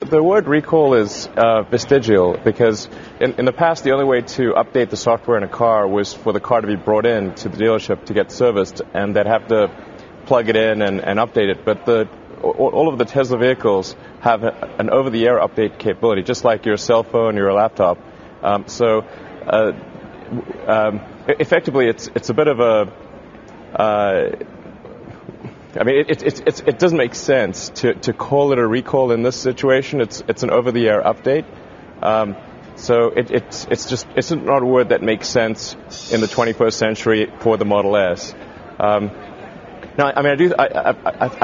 The word recall is vestigial because in the past the only way to update the software in a car was for the car to be brought in to the dealership to get serviced, and they'd have to plug it in and update it. But all of the Tesla vehicles have an over-the-air update capability, just like your cell phone, your laptop. Effectively, it's a bit of a it doesn't make sense to call it a recall in this situation. It's an over-the-air update. It's not a word that makes sense in the 21st century for the Model S. I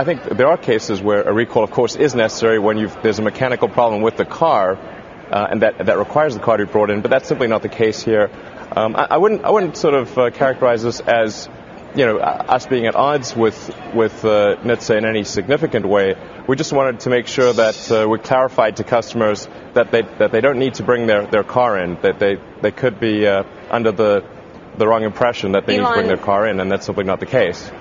think there are cases where a recall, of course, is necessary when there's a mechanical problem with the car, and that requires the car to be brought in. But that's simply not the case here. I wouldn't sort of characterize this as us being at odds with NHTSA in any significant way. We just wanted to make sure that we clarified to customers that they don't need to bring their car in, that they could be under the wrong impression that they need to bring their car in, and that's simply not the case.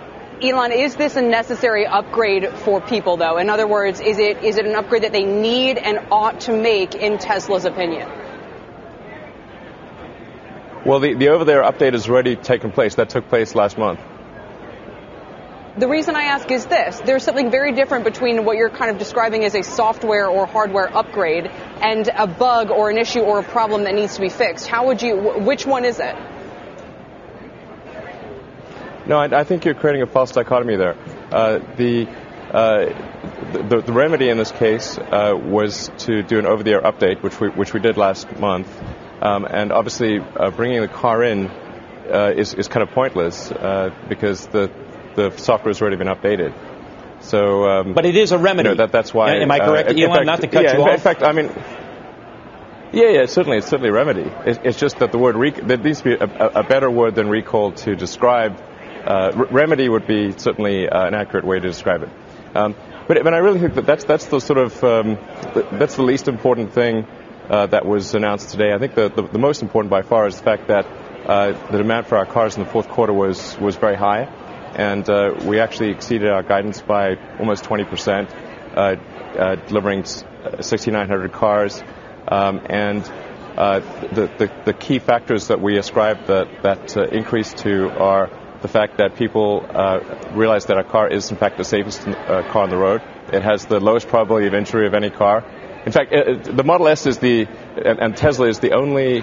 Elon, is this a necessary upgrade for people, though? In other words, is it an upgrade that they need and ought to make, in Tesla's opinion? Well, the over-the-air update has already taken place. That took place last month. The reason I ask is this. There's something very different between what you're kind of describing as a software or hardware upgrade and a bug or an issue or a problem that needs to be fixed. Which one is it? No, I think you're creating a false dichotomy there. The remedy in this case was to do an over-the-air update, which we did last month. And obviously, bringing the car in is kind of pointless because the software has already been updated. So, but it is a remedy. That's why. Am I correct, Elon? Not to cut you off. In fact, it's certainly a remedy. It's just that the word there needs to be a better word than recall to describe. Remedy would be certainly an accurate way to describe it. But I really think that's the sort of that's the least important thing that was announced today. I think the most important by far is the fact that the demand for our cars in the fourth quarter was very high, and we actually exceeded our guidance by almost 20%, delivering 6,900 cars. The key factors that we ascribe that increase to are the fact that people realize that our car is in fact the safest car on the road. It has the lowest probability of injury of any car. In fact, the Model S and Tesla is the only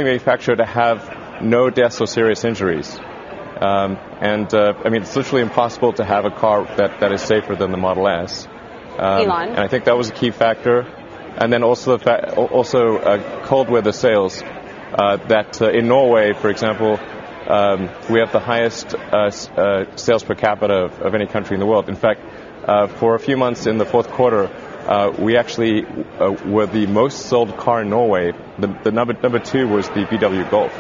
manufacturer to have no deaths or serious injuries. It's literally impossible to have a car that is safer than the Model S. Elon. And I think that was a key factor. And then also cold weather sales. That in Norway, for example, we have the highest sales per capita of any country in the world. In fact, for a few months in the fourth quarter, we actually were the most sold car in Norway. The number two was the VW Golf.